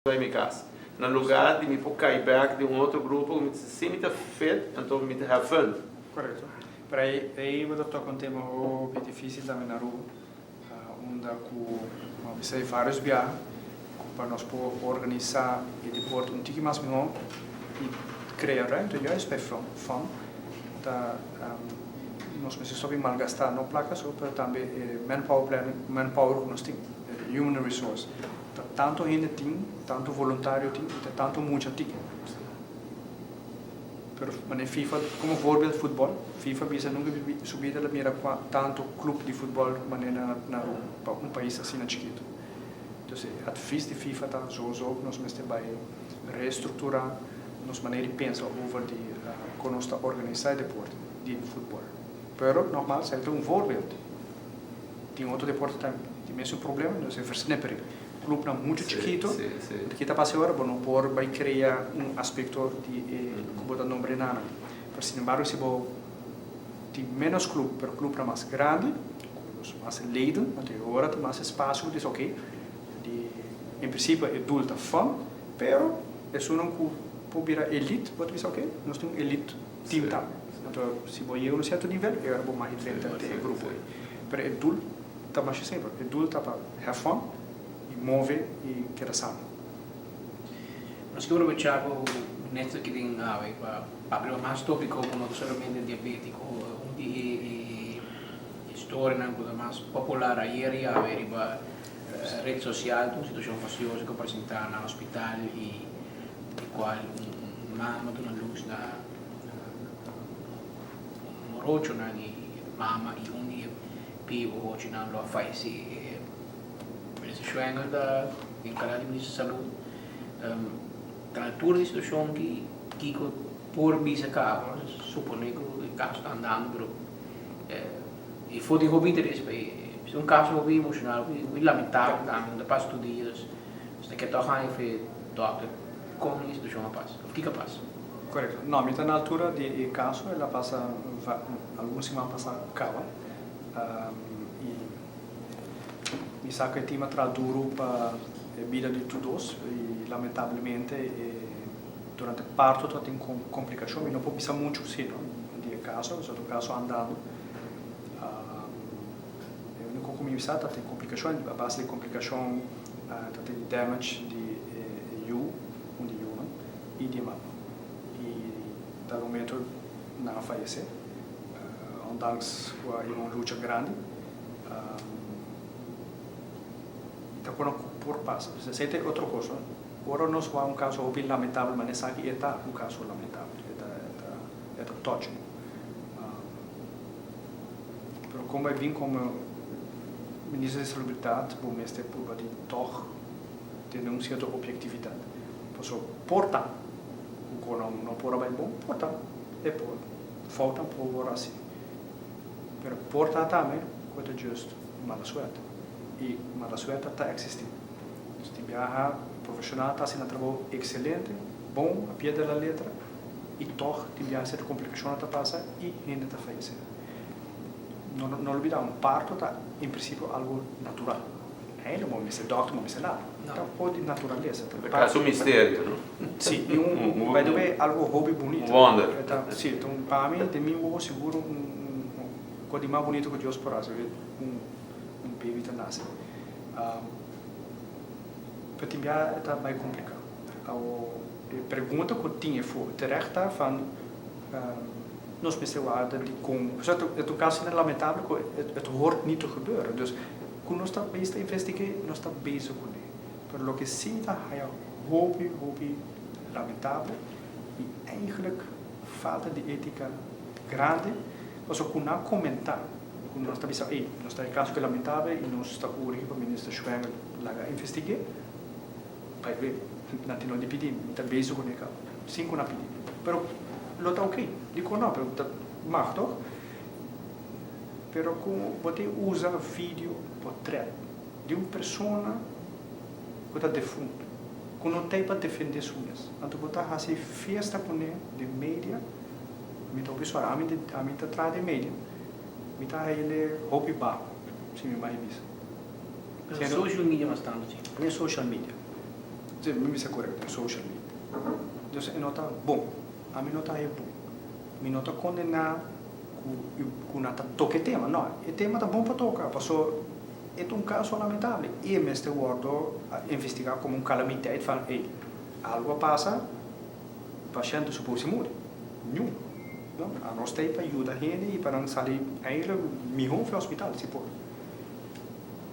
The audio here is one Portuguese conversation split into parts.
em minha casa. No lugar de me pôr back de outro grupo, me se me tá fit, então me tá have fun. Correto. Para aí eu estou com um tema bem difícil também na rua, onde você tem vários viagens para nós poder organizar o deporte um pouquinho mais melhor e criar ruimte juist bij van dat nós precisamos malgastar não placas ou também manpower planning, manpower nós tem human resource. Tanto gente tem, tanto voluntário tem, tanto muita tem. Mas FIFA, como voorbeeld voetbal, FIFA bisa nunca subir da mira tanto clube de futebol maneira na país assim na chiquito. Então, advies de FIFA tá sowieso nós mesmo vai reestruturar nossa maneira de pensar over de como nós organizar deporte de futebol. Pero normaal zijn het voorbeeld. Tem outro deporte também, tem mesmo problema, nós é versnapper. Clube não muito chiquito, que está passando agora, não pode vai criar aspecto de como da nome nada. Mas sin embargo, se você tem menos clube, pero clube é mais grande, mais leden, até agora tem mais espaço, diz ok. Em princípio, é adulta fã, pero é só não pode virar elite, pode dizer ok, nós temos elite team também. Então, se você chega a certo nível, é agora mais diferente do grupo. Pero adulto está mais sempre, adulto está para have fun. Move e criação. Mas que eu chamo nesta que tem para abrir mais tópico como somente diabético, onde história não coisa mais popular aí a ver para rede social, uma situação faciosa que apresentar no hospital e qual mama tu na luz da morocho na ni mama e onde pio hoje na lo faz Minister Schwenger da encarregado de Ministro da Saúde na altura da situação que por bisa cá suponho que o caso está andando e foi de hobby interesse para um caso hobby emocional muito lamentável também da passo de dias está que toca aí foi doctor como a situação passa o que passa correto não mas na altura de caso ela passa algumas semanas passa cava mi sa che il tema tra duro per la vita di tutti e lamentabilmente durante il parto tem complicazioni, non può pensare molto sì, no? Di caso, in questo caso andando l'unico come mi sa tem complicazioni, a base di complicazioni tem damage di you, di you, e di mamma. E dal momento non falece, ondanks uma luta grande, então quando por passa, você tem outra coisa. Agora nós vamos caso bem lamentável, mas nessa aqui é caso lamentável, é tóxico. Pero como vai vir como ministro de Salubridade, bom mestre por de toch ter uma certa objetividade. Então porta, o não pode bem bom, porta é por falta por assim. Pero porta também coisa justo, mala suerte. E mala suerte está existindo. Se viaja profissional está sendo um trabalho excelente, bom, a pé da letra, e toch se viaja certa complicação está passando e ainda está falecendo. Não olvidar, um parto está, em princípio, algo natural. Não vamos ser doctor, não vamos ser nada. Então, pode natureza. É caso mistério, não? Sim, e vai ter algo hobby bonito. Wonder. Sim, então, para mim, de mim, eu seguro coisa mais bonito que Deus pode fazer. Baby está nasce. Para ti está mais complicado. A pergunta que eu tinha foi terecht van nós pensamos de como het caso é lamentável que het hoort niet te gebeuren. Dus quando nós estamos a investigar, nós estamos bezig com ele. Mas o que sim está é hobby lamentável e eigenlijk falta de ética grande. Mas eu não comentar. Quando nós estamos a nós estamos em caso que é lamentável e nós estamos para o ministro Schwenger lá investigar, vai ver, não de pedir, está bezig com ele, sim com a pedir. Pero lo está ok, digo não, pero mag toch? Pero como você usa vídeo, portrait de uma pessoa que está defunta, que não tem para defender suas, então você faz festa com ele de mídia, me está pessoal, a mim está atrás de mídia. Mita ele hobby ba, se me mais isso. Social media bastante. É social media. me se correto, social media. Então, é nota bom. A minha nota é bom. Minha nota condenar com nota toque tema, não. O tema tá bom para tocar, passou é um caso lamentável. E mestre guardo a investigar como uma calamidade, fala, ei, algo passa, o paciente supõe se muda. Não. A nós tem para ajudar a gente e para não sair ainda melhor para o hospital, se pode.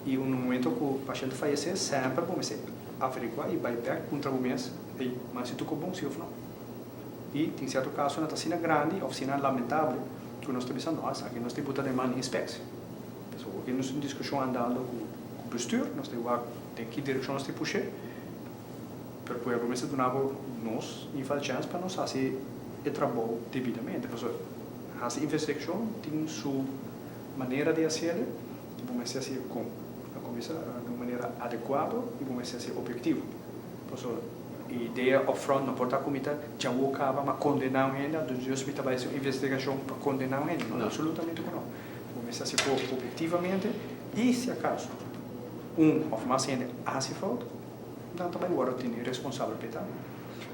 E no momento que o paciente falecer, sempre vamos averiguar e vai back contra o mês, mas se tu bom, se ou não. E tem certo caso na oficina grande, oficina lamentável, que nós estamos pensando, nossa, aqui nós temos que botar demanda em inspeção. Então, aqui nós temos discussão andando com o bestuur, nós temos que direção nós temos que puxar, para poder começar a donar nós e fazer chance para nós fazer o trabalho devidamente. Então, essa investigação tem sua maneira de fazer, e vamos fazer com de uma maneira adequada e vamos fazer objetivo. Então, a ideia upfront não pode estar comida já o acaba mas condenar ainda do hospital vai ser investigação para condenar ainda não absolutamente não vamos fazer objetivamente e se acaso ou mais ainda hace falta então também agora tem responsável para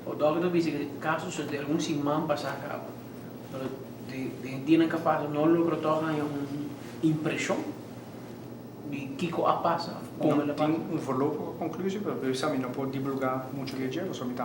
o doctor diz que casos de algum simão passar a cabo de tienen capaz não logra tornar uma impressão de que passa como ela tem um valor conclusivo, eu não posso divulgar muito dinheiro, somente